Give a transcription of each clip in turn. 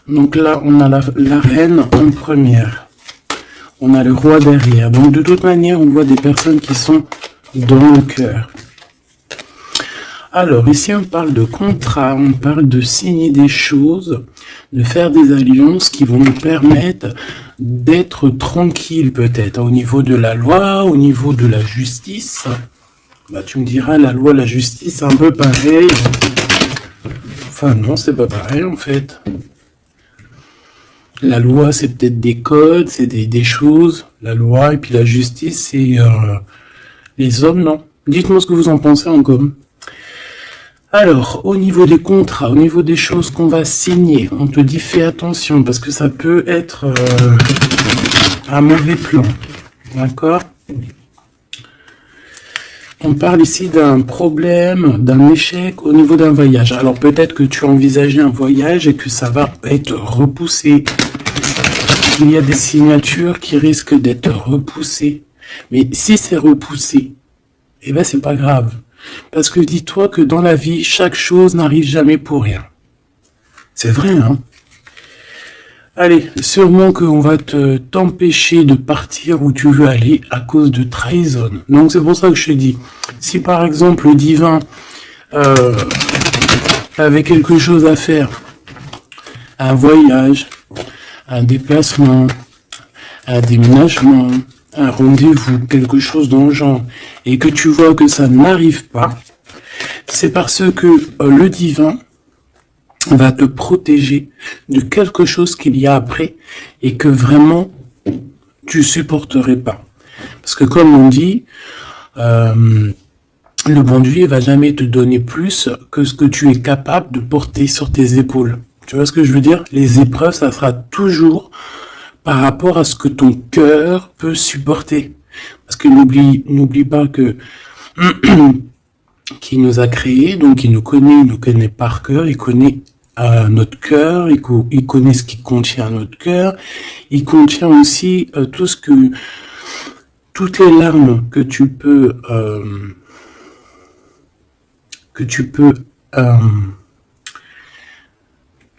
Donc là, on a la reine en première. On a le roi derrière. Donc de toute manière, on voit des personnes qui sont dans le cœur. Alors ici, on parle de contrat, on parle de signer des choses, de faire des alliances qui vont nous permettre d'être tranquille peut-être au niveau de la loi, au niveau de la justice. Bah, tu me diras, la loi, la justice, c'est un peu pareil. Enfin non, c'est pas pareil en fait. La loi, c'est peut-être des codes, c'est des choses. La loi et puis la justice, c'est les hommes, non. Dites-moi ce que vous en pensez en com. Alors, au niveau des contrats, au niveau des choses qu'on va signer, on te dit fais attention parce que ça peut être un mauvais plan. D'accord ? On parle ici d'un problème, d'un échec au niveau d'un voyage. Alors peut-être que tu as envisagé un voyage et que ça va être repoussé. Il y a des signatures qui risquent d'être repoussées. Mais si c'est repoussé, eh ben c'est pas grave. Parce que dis-toi que dans la vie, chaque chose n'arrive jamais pour rien. C'est vrai, hein? Allez, sûrement qu'on va t'empêcher de partir où tu veux aller à cause de trahison. Donc c'est pour ça que je te dis, si par exemple le divin avait quelque chose à faire, un voyage, un déplacement, un déménagement, un rendez-vous, quelque chose dans le genre, et que tu vois que ça n'arrive pas, c'est parce que le divin va te protéger de quelque chose qu'il y a après et que vraiment tu supporterais pas. Parce que comme on dit, le bon Dieu va jamais te donner plus que ce que tu es capable de porter sur tes épaules. Tu vois ce que je veux dire? Les épreuves, ça sera toujours par rapport à ce que ton cœur peut supporter. Parce que n'oublie pas que qui nous a créés, donc il nous connaît par cœur, il connaît notre cœur, il connaît ce qui contient notre cœur, il contient aussi toutes les larmes que tu peux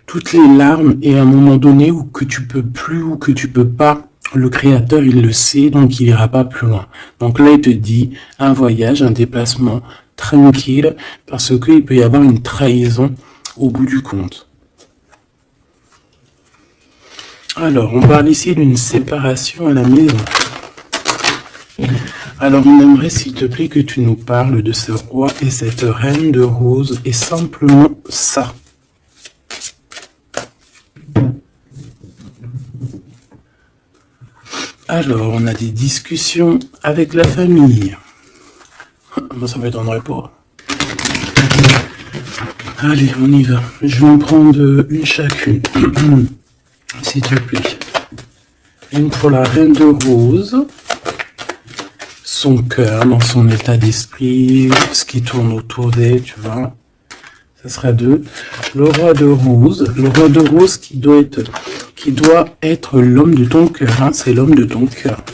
toutes les larmes et à un moment donné où que tu peux plus ou que tu peux pas, le créateur il le sait donc il ira pas plus loin. Donc là il te dit un voyage, un déplacement tranquille parce qu'il peut y avoir une trahison au bout du compte. Alors, on parle ici d'une séparation à la maison. Alors, on aimerait, s'il te plaît, que tu nous parles de ce roi et cette reine de rose, et simplement ça. Alors, on a des discussions avec la famille. Moi, ça m'étonnerait pas. Allez, on y va. Je vais en prendre une chacune. S'il te plaît. Une pour la reine de rose. Son cœur, dans son état d'esprit, ce qui tourne autour d'elle, tu vois. Ça sera 2. Le roi de rose. Le roi de rose qui doit être l'homme de ton cœur. Hein, c'est l'homme de ton cœur.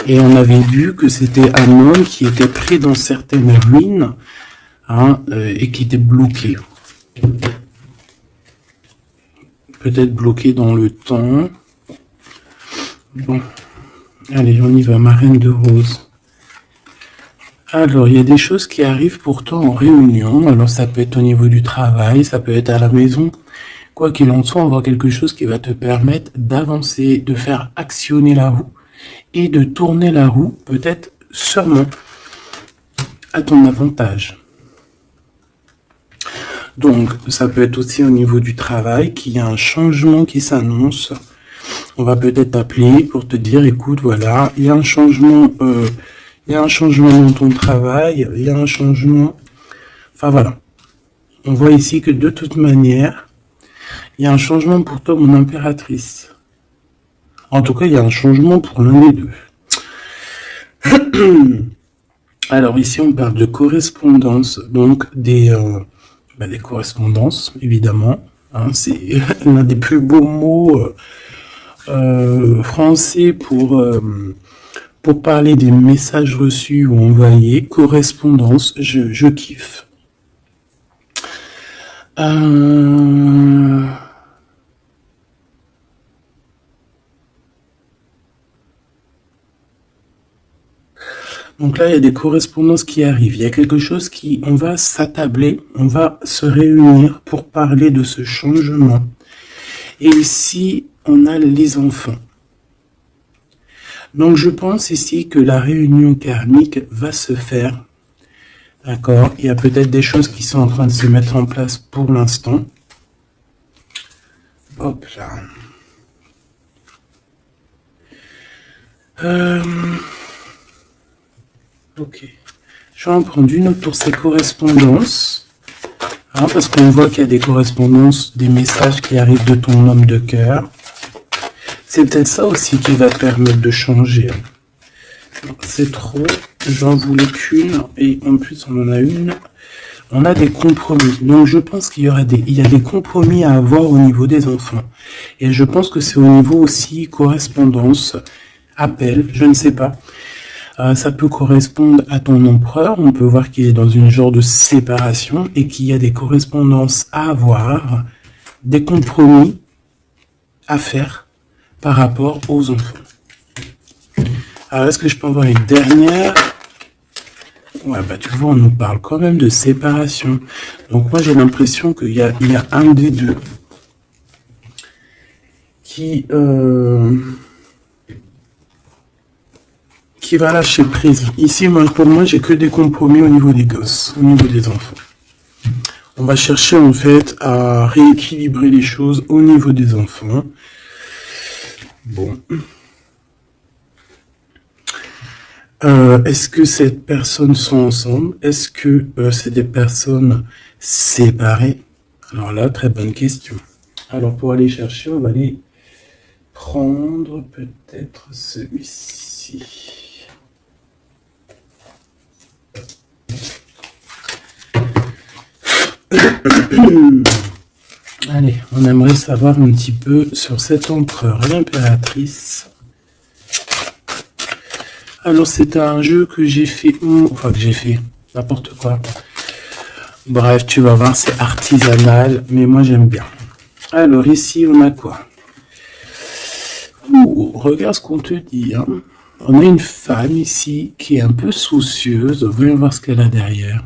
Et on avait vu que c'était un homme qui était pris dans certaines ruines. Hein, et qui était bloqué. Peut-être bloqué dans le temps. Bon. Allez, on y va, ma reine de rose. Alors, il y a des choses qui arrivent pourtant en réunion. Alors, ça peut être au niveau du travail, ça peut être à la maison. Quoi qu'il en soit, on voit quelque chose qui va te permettre d'avancer, de faire actionner la roue et de tourner la roue, peut-être sûrement à ton avantage. Donc, ça peut être aussi au niveau du travail qu'il y a un changement qui s'annonce. On va peut-être t'appeler pour te dire, écoute, voilà, il y a un changement dans ton travail, il y a un changement. Enfin, voilà. On voit ici que de toute manière, il y a un changement pour toi, mon impératrice. En tout cas, il y a un changement pour l'un des deux. Alors, ici, on parle de correspondance, donc des correspondances, évidemment. Hein, c'est l'un des plus beaux mots français pour parler des messages reçus ou envoyés. Correspondance, je kiffe. Donc là, il y a des correspondances qui arrivent. Il y a quelque chose on va s'attabler, on va se réunir pour parler de ce changement. Et ici, on a les enfants. Donc je pense ici que la réunion karmique va se faire. D'accord? Il y a peut-être des choses qui sont en train de se mettre en place pour l'instant. Hop là. Ok. Je vais en prendre une autre pour ces correspondances. Hein, parce qu'on voit qu'il y a des correspondances, des messages qui arrivent de ton homme de cœur. C'est peut-être ça aussi qui va te permettre de changer. C'est trop. J'en voulais qu'une. Et en plus, on en a une. On a des compromis. Donc, je pense qu'il y a des compromis à avoir au niveau des enfants. Et je pense que c'est au niveau aussi correspondance, appel, je ne sais pas. Ça peut correspondre à ton empereur. On peut voir qu'il est dans une genre de séparation et qu'il y a des correspondances à avoir, des compromis à faire par rapport aux enfants. Alors, est-ce que je peux avoir une dernière? Ouais, bah tu vois, on nous parle quand même de séparation. Donc moi, j'ai l'impression qu'il y a un des deux qui va lâcher prise. Ici, pour moi, j'ai que des compromis au niveau des gosses, au niveau des enfants. On va chercher en fait à rééquilibrer les choses au niveau des enfants. Bon. Est-ce que ces personnes sont ensemble? Est-ce que c'est des personnes séparées? Alors là, très bonne question. Alors pour aller chercher, on va aller prendre peut-être celui-ci. Allez, on aimerait savoir un petit peu sur cet empereur et l'impératrice. Alors c'est un jeu que j'ai fait, n'importe quoi. Bref, tu vas voir, c'est artisanal, mais moi j'aime bien. Alors ici, on a quoi? Regarde ce qu'on te dit. Hein. On a une femme ici qui est un peu soucieuse. Voyons voir ce qu'elle a derrière.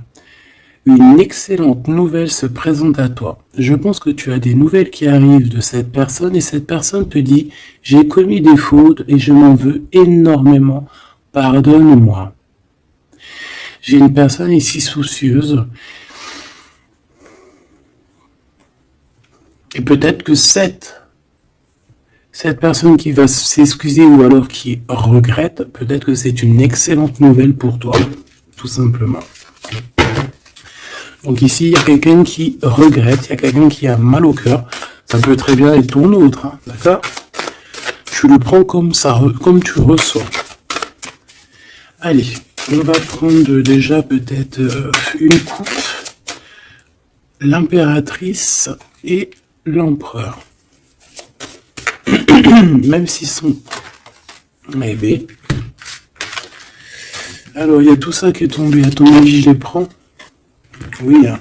Une excellente nouvelle se présente à toi. Je pense que tu as des nouvelles qui arrivent de cette personne et cette personne te dit « J'ai commis des fautes et je m'en veux énormément. Pardonne-moi. » J'ai une personne ici soucieuse. Et peut-être que cette personne qui va s'excuser ou alors qui regrette, peut-être que c'est une excellente nouvelle pour toi, tout simplement. Donc ici, il y a quelqu'un qui regrette, il y a quelqu'un qui a mal au cœur. Ça peut très bien être ton autre, hein, d'accord? Tu le prends comme ça, comme tu ressens. Allez, on va prendre déjà peut-être une coupe. L'impératrice et l'empereur. Même s'ils sont... Eh bien. Alors, il y a tout ça qui est tombé. À ton avis, je les prends? Oui. Hein.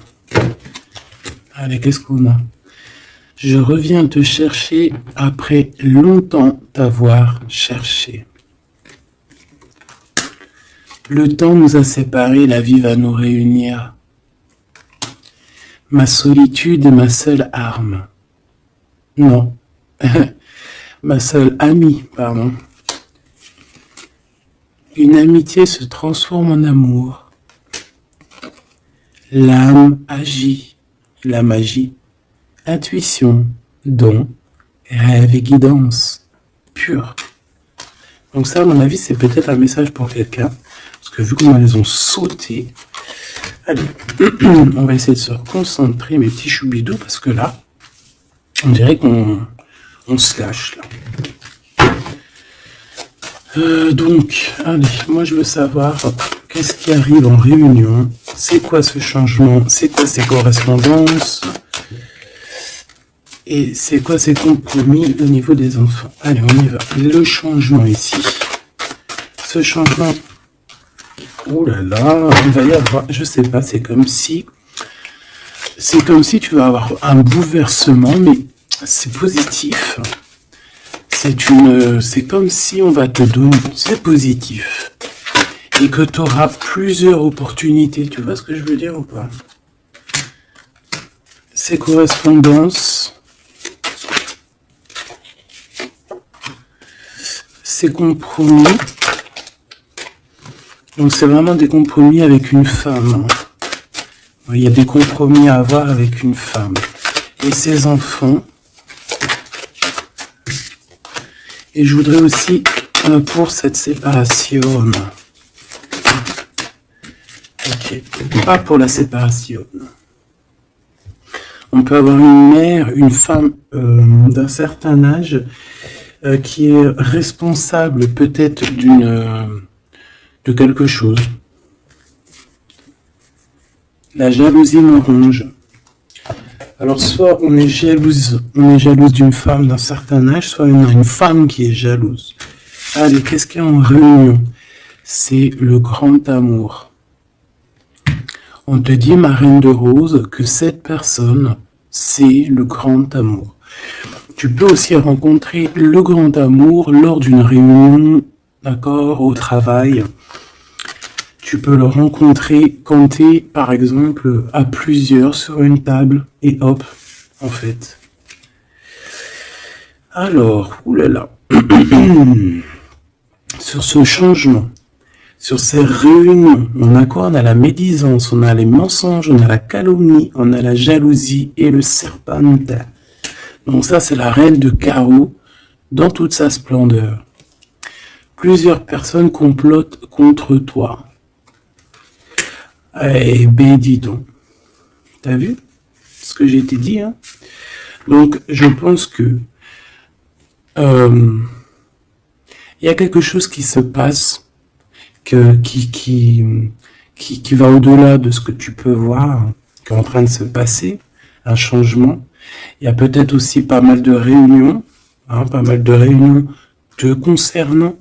Allez, qu'est-ce qu'on a? Je reviens te chercher après longtemps t'avoir cherché. Le temps nous a séparés, la vie va nous réunir. Ma solitude est ma seule arme. Non. Ma seule amie, pardon. Une amitié se transforme en amour. L'âme agit, la magie, intuition, don, rêve et guidance, pure. Donc ça, à mon avis, c'est peut-être un message pour quelqu'un, parce que vu comment elles ont sauté, allez, on va essayer de se concentrer, mes petits choubidous, parce que là, on dirait qu'on se lâche, là. Donc, allez, moi je veux savoir qu'est-ce qui arrive en réunion, c'est quoi ce changement, c'est quoi ces correspondances, et c'est quoi ces compromis au niveau des enfants. Allez, on y va. Le changement ici. Ce changement, oh là là, il va y avoir, je sais pas, c'est comme si tu vas avoir un bouleversement, mais c'est positif. C'est comme si on va te donner, c'est positif. et que tu auras plusieurs opportunités. Tu vois ce que je veux dire ou pas? Ces correspondances, ces compromis, donc c'est vraiment des compromis avec une femme. Il y a des compromis à avoir avec une femme. Et ses enfants. Et je voudrais aussi, pour cette séparation, ok, pas pour la séparation. On peut avoir une mère, une femme d'un certain âge qui est responsable peut-être de quelque chose. La jalousie me ronge. Alors soit on est jalouse d'une femme d'un certain âge, soit on a une femme qui est jalouse. Allez, qu'est-ce qu'il y a en réunion? C'est le grand amour. On te dit, ma reine de rose, que cette personne, c'est le grand amour. Tu peux aussi rencontrer le grand amour lors d'une réunion, d'accord, au travail. Tu peux le rencontrer quand tu es, par exemple, à plusieurs sur une table, et hop, en fait. Alors, oulala, sur ce changement, sur ces réunions, on a quoi? On a la médisance, on a les mensonges, on a la calomnie, on a la jalousie et le serpente. Donc ça, c'est la reine de carreau dans toute sa splendeur. Plusieurs personnes complotent contre toi. Eh ben, dis donc. T'as vu ce que j'ai été dit, hein? Donc, je pense que il y a quelque chose qui se passe qui va au-delà de ce que tu peux voir, qui est en train de se passer, un changement. Il y a peut-être aussi pas mal de réunions, te concernant.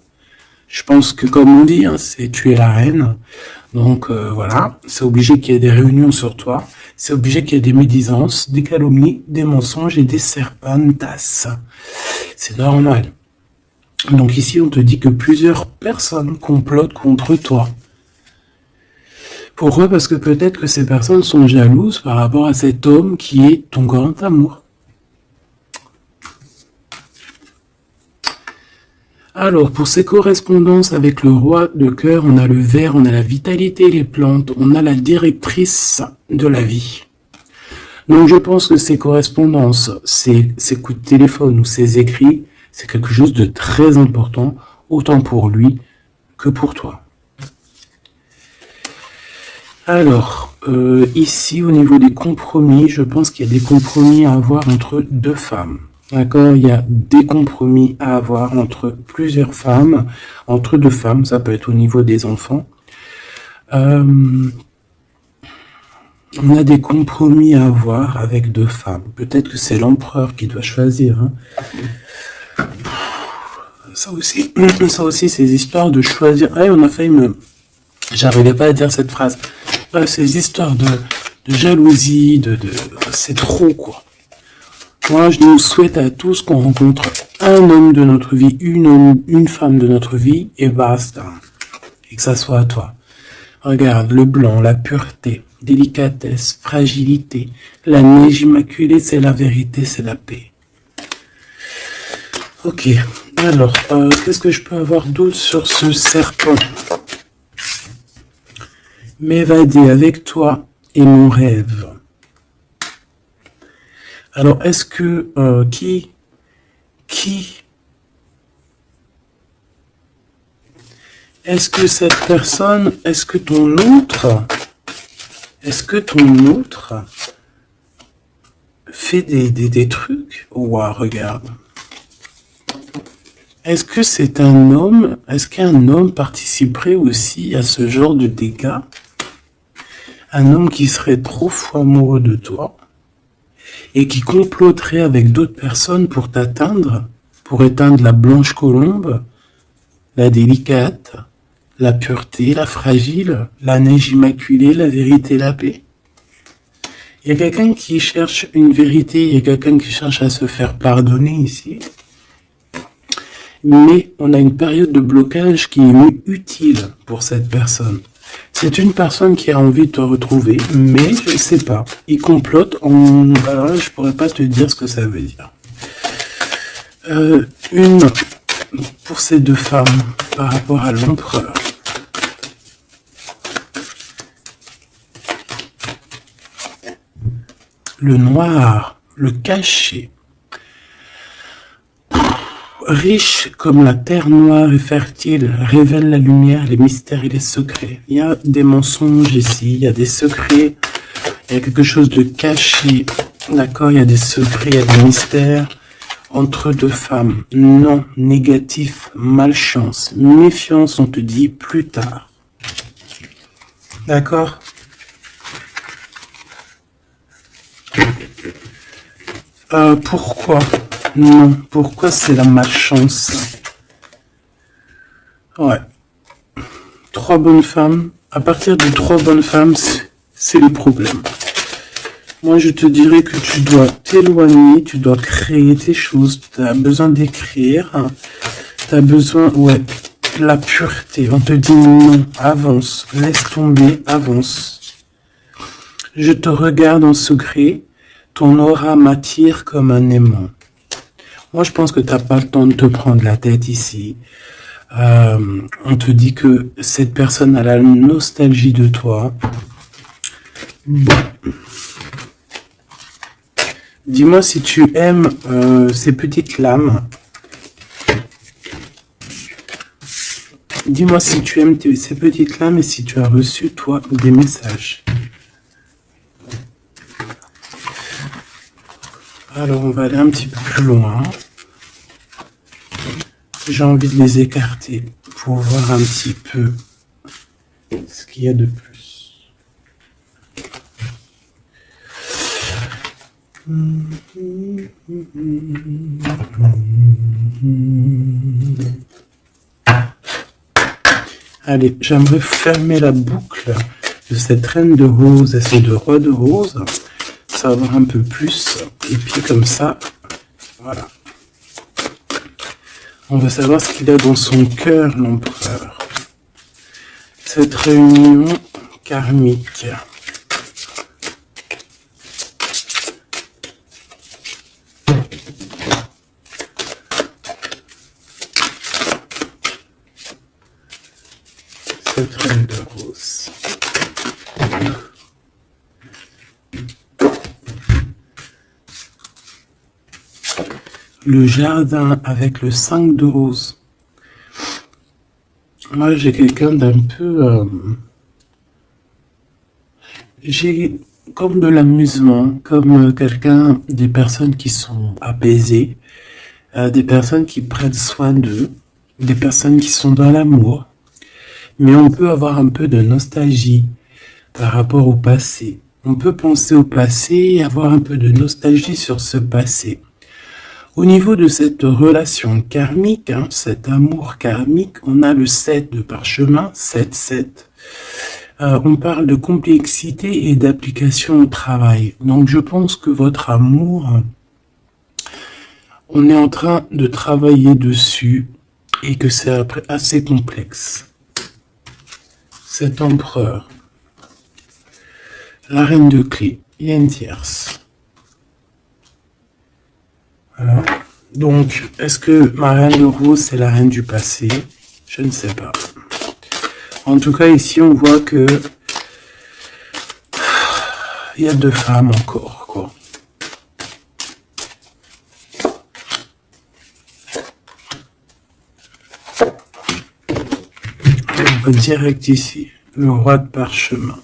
Je pense que, comme on dit, hein, c'est tu es la reine. Donc voilà, c'est obligé qu'il y ait des réunions sur toi. C'est obligé qu'il y ait des médisances, des calomnies, des mensonges et des serpentas. C'est normal. Donc ici, on te dit que plusieurs personnes complotent contre toi. Pourquoi? Parce que peut-être que ces personnes sont jalouses par rapport à cet homme qui est ton grand amour. Alors, pour ces correspondances avec le roi de cœur, on a le ver, on a la vitalité, les plantes, on a la directrice de la vie. Donc, je pense que ces correspondances, ces coups de téléphone ou ces écrits, c'est quelque chose de très important, autant pour lui que pour toi. Alors, ici, au niveau des compromis, je pense qu'il y a des compromis à avoir entre deux femmes. D'accord, il y a des compromis à avoir entre plusieurs femmes, entre deux femmes, ça peut être au niveau des enfants. On a des compromis à avoir avec deux femmes. Peut-être que c'est l'empereur qui doit choisir. Hein. Ça aussi, ces histoires de choisir. Ah, on a failli me... J'arrivais pas à dire cette phrase. Ces histoires de jalousie, c'est trop, quoi. Moi, je nous souhaite à tous qu'on rencontre un homme de notre vie, une femme de notre vie, et basta. Et que ça soit à toi. Regarde, le blanc, la pureté, délicatesse, fragilité, la neige immaculée, c'est la vérité, c'est la paix. Ok, alors, qu'est-ce que je peux avoir d'autre sur ce serpent? M'évader avec toi et mon rêve. Alors, est-ce que est-ce que cette personne, est-ce que ton autre fait des trucs? Ouah, regarde. Est-ce que c'est un homme? Est-ce qu'un homme participerait aussi à ce genre de dégâts? Un homme qui serait trop fou amoureux de toi et qui comploterait avec d'autres personnes pour t'atteindre, pour éteindre la blanche colombe, la délicate, la pureté, la fragile, la neige immaculée, la vérité, la paix. Il y a quelqu'un qui cherche une vérité, il y a quelqu'un qui cherche à se faire pardonner ici. mais on a une période de blocage qui est utile pour cette personne. C'est une personne qui a envie de te retrouver, mais je ne sais pas. Il complote en... Alors là, je pourrais pas te dire ce que ça veut dire. Une pour ces deux femmes par rapport à l'empereur. Le noir, le caché. Riche comme la terre noire et fertile, révèle la lumière, les mystères et les secrets. Il y a des mensonges ici, il y a des secrets, il y a quelque chose de caché. D'accord, il y a des secrets, il y a des mystères entre deux femmes. Non, négatif, malchance, méfiance, on te dit plus tard. D'accord? Pourquoi? Non, pourquoi c'est la malchance? Ouais. 3 bonnes femmes. À partir de 3 bonnes femmes, c'est le problème. Moi, je te dirais que tu dois t'éloigner, tu dois créer tes choses. Tu as besoin d'écrire. Tu as besoin, ouais, de la pureté. On te dit non, avance, laisse tomber, avance. Je te regarde en secret. Ton aura m'attire comme un aimant. Moi, je pense que tu n'as pas le temps de te prendre la tête ici. On te dit que cette personne a la nostalgie de toi. Bon. Dis-moi si tu aimes ces petites lames. Dis-moi si tu aimes ces petites lames et si tu as reçu, toi, des messages. Alors, on va aller un petit peu plus loin. J'ai envie de les écarter pour voir un petit peu ce qu'il y a de plus. Allez, j'aimerais fermer la boucle de cette reine de rose et ce deux rois de rose. Savoir un peu plus, et puis comme ça, voilà. On va savoir ce qu'il a dans son cœur, l'empereur. Cette réunion karmique. Cette reine de rose. Le jardin avec le 5 de rose. Moi, j'ai quelqu'un d'un peu... j'ai comme de l'amusement, comme quelqu'un, des personnes qui sont apaisées, des personnes qui prennent soin d'eux, des personnes qui sont dans l'amour. Mais on peut avoir un peu de nostalgie par rapport au passé. On peut penser au passé et avoir un peu de nostalgie sur ce passé. Au niveau de cette relation karmique, cet amour karmique, on a le 7 de parchemin, 7-7. On parle de complexité et d'application au travail. Donc je pense que votre amour, on est en train de travailler dessus et que c'est assez complexe. Cet empereur, la reine de clés, il y a une tierce. Voilà. Donc, est-ce que ma reine de rose, c'est la reine du passé? Je ne sais pas. En tout cas, ici, on voit que il y a 2 femmes encore, quoi. On va direct ici, le roi de parchemin.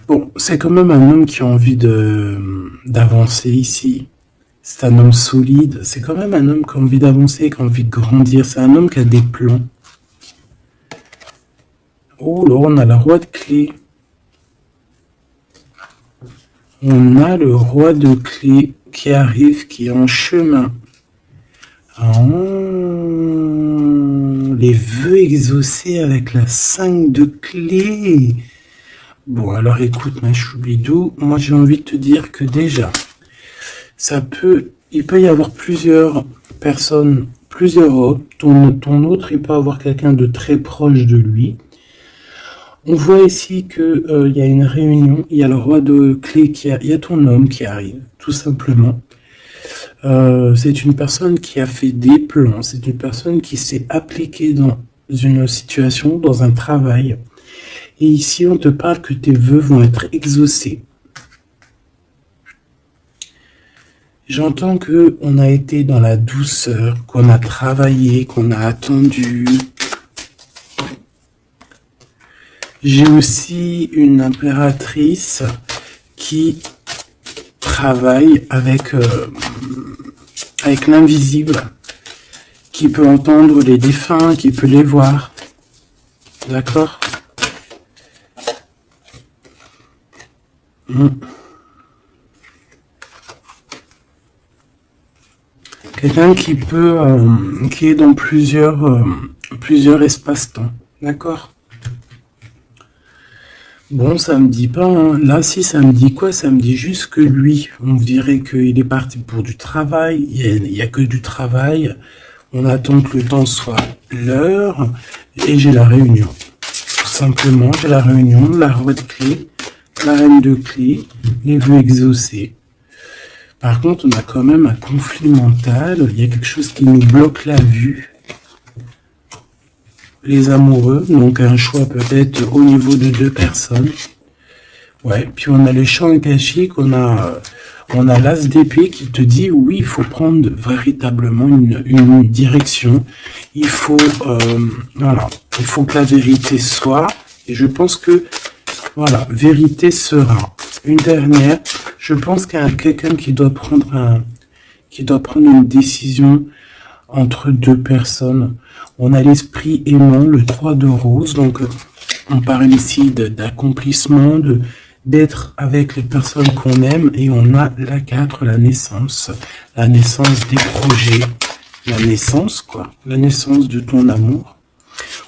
Bon, c'est quand même un homme qui a envie d'avancer ici. C'est un homme solide, c'est quand même un homme qui a envie d'avancer, qui a envie de grandir. C'est un homme qui a des plans. Oh là, on a la roi de clés. On a le roi de clés qui arrive, qui est en chemin. Oh, les vœux exaucés avec la 5 de clés. Bon, alors écoute, ma choubidou, moi j'ai envie de te dire que déjà, il peut y avoir plusieurs personnes, plusieurs autres. Ton autre, il peut avoir quelqu'un de très proche de lui. On voit ici que il y a une réunion, il y a le roi de clé il y a ton homme qui arrive, tout simplement. C'est une personne qui a fait des plans, c'est une personne qui s'est appliquée dans une situation, dans un travail. Et ici, on te parle que tes vœux vont être exaucés. J'entends que on a été dans la douceur, qu'on a travaillé, qu'on a attendu. J'ai aussi une impératrice qui travaille avec l'invisible, qui peut entendre les défunts, qui peut les voir. D'accord? Quelqu'un qui peut, qui est dans plusieurs espaces-temps. D'accord? Bon, ça me dit pas, hein. Là, si, ça me dit quoi? Ça me dit juste que lui, on dirait qu'il est parti pour du travail. Il y a que du travail. On attend que le temps soit l'heure. Et j'ai la réunion. Tout simplement, j'ai la réunion, la roi de clé, la reine de clé, les vœux exaucés. Par contre, on a quand même un conflit mental. Il y a quelque chose qui nous bloque la vue. Les amoureux, donc un choix peut-être au niveau de 2 personnes. Ouais, puis on a les champs akashiques, on a l'as d'épée qui te dit oui, il faut prendre véritablement une direction. Il faut, voilà, il faut que la vérité soit. Et je pense que, voilà, vérité sera. Une dernière, je pense qu'il y a quelqu'un qui doit prendre une décision entre 2 personnes. On a l'esprit aimant, le 3 de rose, donc on parle ici d'accomplissement, d'être avec les personnes qu'on aime, et on a la 4, la naissance des projets, la naissance quoi, la naissance de ton amour.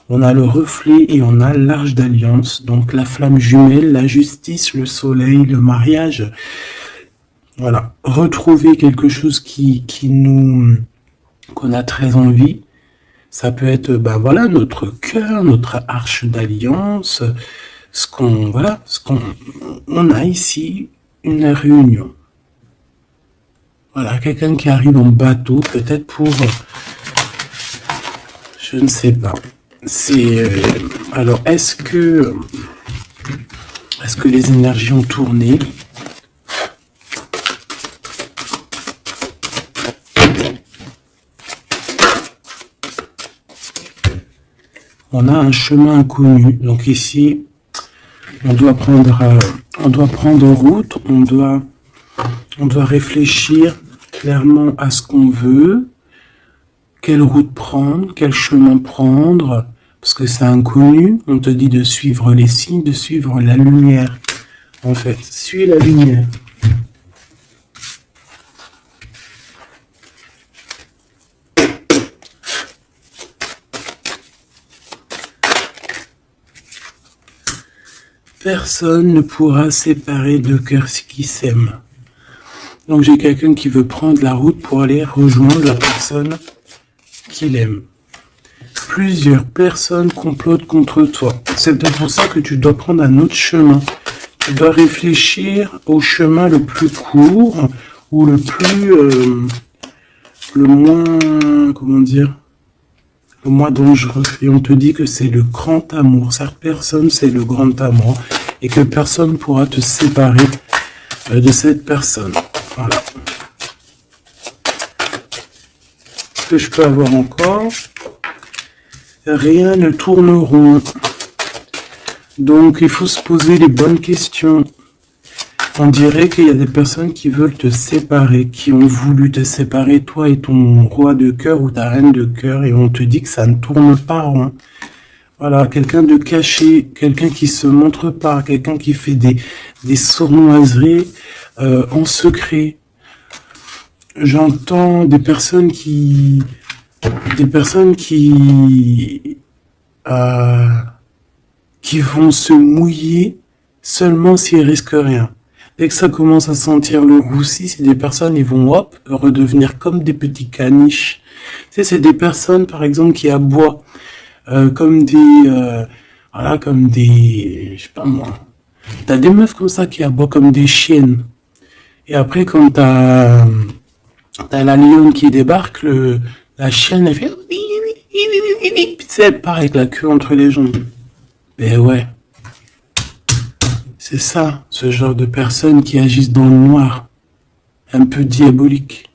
On a le reflet et on a l'arche d'alliance, donc la flamme jumelle, la justice, le soleil, le mariage. Voilà, retrouver quelque chose qu'on a très envie. Ça peut être, ben voilà, notre cœur, notre arche d'alliance, on a ici une réunion. Voilà, quelqu'un qui arrive en bateau, peut-être pour, je ne sais pas. Alors, est-ce que les énergies ont tourné? On a un chemin inconnu. Donc ici, on doit prendre route, on doit réfléchir clairement à ce qu'on veut, quelle route prendre, quel chemin prendre, parce que c'est inconnu. On te dit de suivre les signes, de suivre la lumière. En fait, suis la lumière. Personne ne pourra séparer deux cœurs qui s'aiment. Donc j'ai quelqu'un qui veut prendre la route pour aller rejoindre la personne qu'il aime. Plusieurs personnes complotent contre toi. C'est peut-être pour ça que tu dois prendre un autre chemin. Tu dois réfléchir au chemin le plus court ou le moins, comment dire, le moins dangereux. Et on te dit que c'est le grand amour. Cette personne, c'est le grand amour. Et que personne ne pourra te séparer de cette personne. Voilà. Ce que je peux avoir encore, rien ne tourne rond. Donc il faut se poser les bonnes questions. On dirait qu'il y a des personnes qui veulent te séparer, qui ont voulu te séparer, toi et ton roi de cœur ou ta reine de cœur, et on te dit que ça ne tourne pas rond. Voilà, quelqu'un de caché, quelqu'un qui se montre pas, quelqu'un qui fait des sournoiseries en secret. J'entends des personnes qui vont se mouiller seulement s'ils risquent rien. Dès que ça commence à sentir le roussi, c'est des personnes, ils vont, hop, redevenir comme des petits caniches. Tu sais, c'est des personnes, par exemple, qui aboient comme voilà, comme des, je sais pas moi. T'as des meufs comme ça qui aboient comme des chiennes. Et après, quand t'as la lionne qui débarque, la chienne, elle fait, puis tu sais, elle part avec la queue entre les jambes. Ben ouais. C'est ça, ce genre de personnes qui agissent dans le noir, un peu diabolique.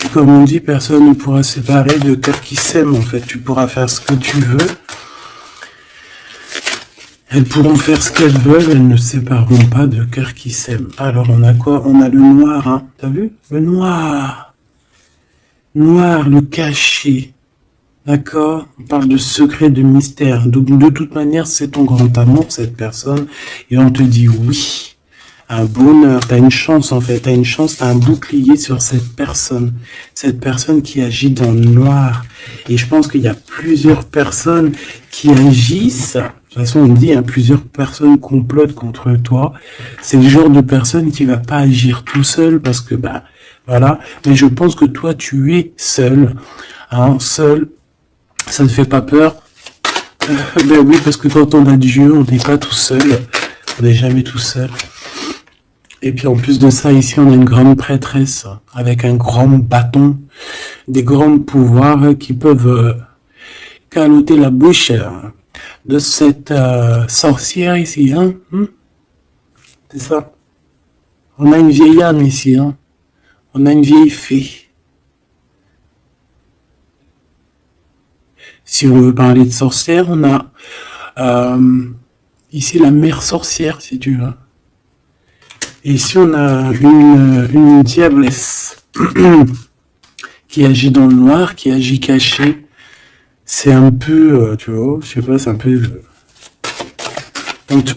Et comme on dit, personne ne pourra se séparer de cœurs qui s'aiment, en fait. Tu pourras faire ce que tu veux. Elles pourront faire ce qu'elles veulent, elles ne sépareront pas de cœurs qui s'aiment. Alors on a quoi? On a le noir, hein. T'as vu? Le noir. Noir, le caché. D'accord? On parle de secret, de mystère. Donc, de toute manière, c'est ton grand amour, cette personne. Et on te dit oui. Un bonheur, t'as une chance en fait. T'as une chance, t'as un bouclier sur cette personne. Cette personne qui agit dans le noir. Et je pense qu'il y a plusieurs personnes qui agissent. De toute façon, on dit, hein, plusieurs personnes complotent contre toi. C'est le genre de personne qui va pas agir tout seul parce que, bah, voilà. Mais je pense que toi, tu es seul. Hein, seul. Ça ne fait pas peur. Ben oui, parce que quand on a Dieu, on n'est pas tout seul. On n'est jamais tout seul. Et puis en plus de ça, ici, on a une grande prêtresse avec un grand bâton, des grands pouvoirs qui peuvent caloter la bouche de cette sorcière ici. Hein, c'est ça. On a une vieille âme ici. Hein. On a une vieille fée. Si on veut parler de sorcière, on a ici la mère sorcière, si tu veux. Et ici, on a une diablesse qui agit dans le noir, qui agit caché. C'est un peu, tu vois, je sais pas, c'est un peu...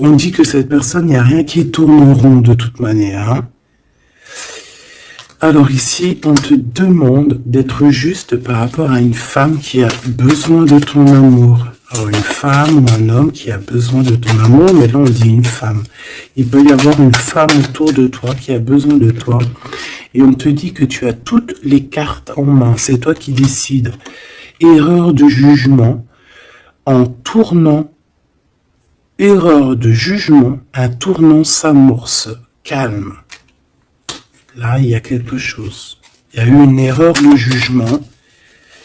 On dit que cette personne, il n'y a rien qui tourne rond de toute manière. Hein. Alors ici, on te demande d'être juste par rapport à une femme qui a besoin de ton amour. Alors une femme ou un homme qui a besoin de ton amour, mais là on dit une femme. Il peut y avoir une femme autour de toi qui a besoin de toi. Et on te dit que tu as toutes les cartes en main. C'est toi qui décides. Erreur de jugement en tournant. Erreur de jugement, un tournant s'amorce. Calme. Là, il y a quelque chose. Il y a eu une erreur de jugement.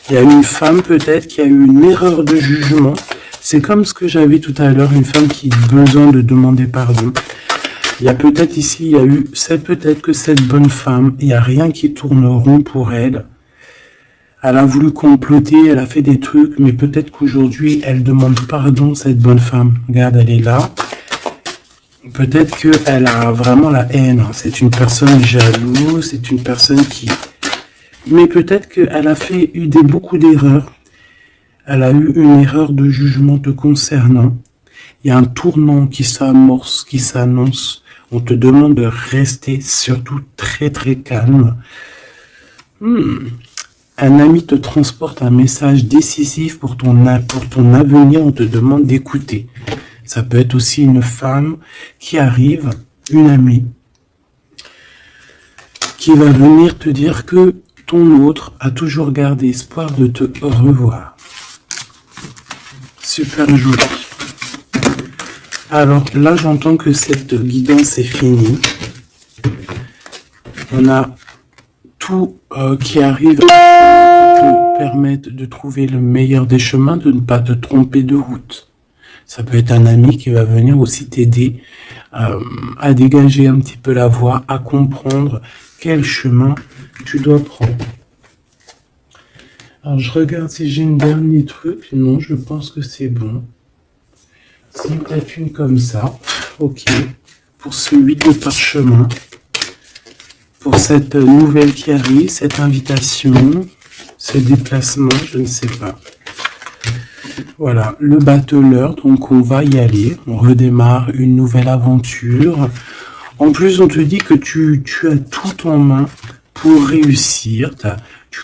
Il y a une femme peut-être qui a eu une erreur de jugement. C'est comme ce que j'avais tout à l'heure, une femme qui a besoin de demander pardon. Il y a peut-être ici, il y a eu, c'est peut-être que cette bonne femme, il n'y a rien qui tourne rond pour elle. Elle a voulu comploter, elle a fait des trucs, mais peut-être qu'aujourd'hui, elle demande pardon, cette bonne femme. Regarde, elle est là. Peut-être qu'elle a vraiment la haine. C'est une personne jalouse, c'est une personne qui... Mais peut-être qu'elle a fait beaucoup d'erreurs. Elle a eu une erreur de jugement te concernant. Il y a un tournant qui s'amorce, qui s'annonce. On te demande de rester surtout très très calme. Un ami te transporte un message décisif pour ton avenir. On te demande d'écouter. Ça peut être aussi une femme qui arrive, une amie, qui va venir te dire que ton autre a toujours gardé espoir de te revoir. Super joli. Alors là, j'entends que cette guidance est finie. On a tout qui arrive pour te permettre de trouver le meilleur des chemins, de ne pas te tromper de route. Ça peut être un ami qui va venir aussi t'aider à dégager un petit peu la voie, à comprendre quel chemin tu dois prendre. Alors, je regarde si j'ai une dernier truc. Non, je pense que c'est bon. C'est peut-être une comme ça. Ok. Pour ce 8 de parchemin. Pour cette nouvelle qui arrive, cette invitation, ce déplacement, je ne sais pas. Voilà, le battleur, donc on va y aller. On redémarre une nouvelle aventure. En plus, on te dit que tu as tout en main pour réussir. tu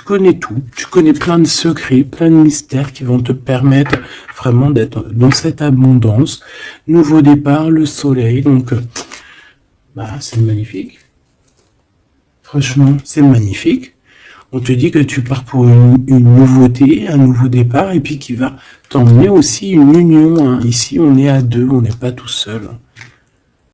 connais tout, tu connais plein de secrets, plein de mystères qui vont te permettre vraiment d'être dans cette abondance. Nouveau départ, le soleil, donc c'est magnifique. Franchement, c'est magnifique. On te dit que tu pars pour une nouveauté, un nouveau départ, et puis qui va t'emmener aussi une union. Hein. Ici, on est à deux, on n'est pas tout seul.